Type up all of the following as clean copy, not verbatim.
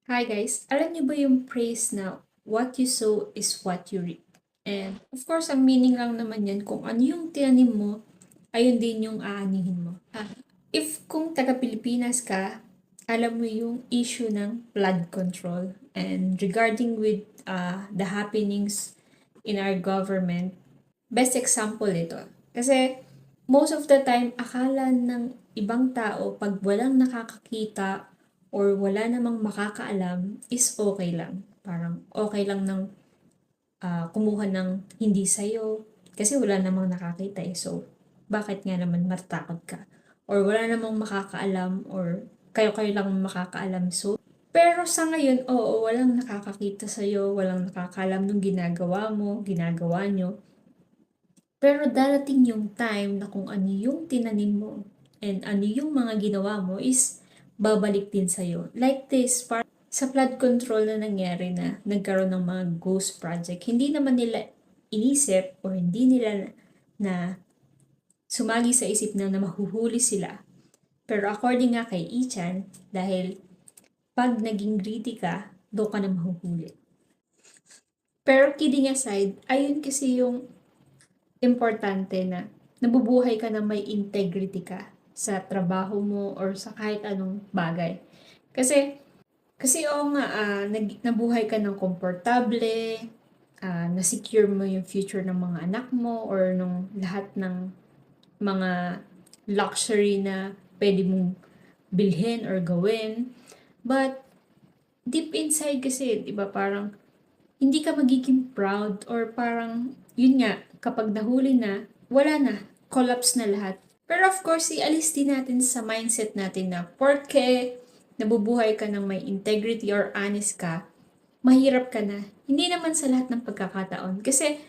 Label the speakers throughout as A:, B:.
A: Hi guys, alam niyo ba yung phrase na what you sow is what you reap? And of course, ang meaning lang naman yan kung ano yung tinanim mo, ayun din yung aanihin mo. If kung taga Pilipinas ka, alam mo yung issue ng flood control. And regarding with the happenings in our government, best example ito. Kasi most of the time, akala ng ibang tao pag walang nakakakita or wala namang makakaalam is okay lang. Parang okay lang ng kumuha ng hindi sa'yo kasi wala namang nakakita eh. So, bakit nga naman matatakot ka? Or wala namang makakaalam or kayo-kayo lang makakaalam. So, pero sa ngayon, oo, walang nakakakita sa'yo, walang nakakaalam nung ginagawa mo, ginagawa nyo. Pero darating yung time na kung ano yung tinanim mo and ano yung mga ginawa mo is babalik din sa'yo. Like this, sa flood control na nangyari na nagkaroon ng mga ghost project, hindi naman nila inisip or hindi nila na sumagi sa isip na mahuhuli sila. Pero according nga kay Ichan, dahil pag naging greedy ka, doon ka na mahuhuli. Pero kidding aside, ayun kasi yung importante na nabubuhay ka na may integrity ka sa trabaho mo or sa kahit anong bagay. Kasi oo nga, nabuhay ka ng komportable, na-secure mo yung future ng mga anak mo or nung lahat ng mga luxury na pwede mong bilhin or gawin. But deep inside kasi, di ba, parang hindi ka magiging proud or parang, yun nga, kapag nahuli na, wala na, collapse na lahat. Pero of course, ialis din natin sa mindset natin na porke nabubuhay ka ng may integrity or honest ka, mahirap ka na. Hindi naman sa lahat ng pagkakataon. Kasi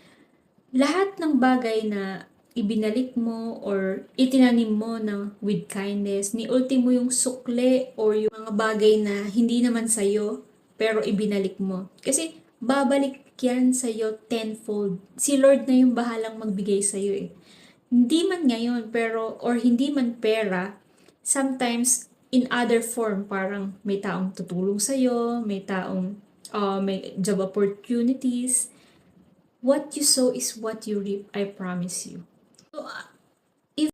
A: lahat ng bagay na ibinalik mo or itinanim mo na with kindness, ni ultimo yung sukle or yung mga bagay na hindi naman sa'yo, pero ibinalik mo. Kasi babalik yan sa'yo tenfold. Si Lord na yung bahalang magbigay sa'yo eh. Hindi man ngayon, pero, or hindi man pera, sometimes in other form, parang may taong tutulong sa'yo, may taong may job opportunities. What you sow is what you reap, I promise you. So,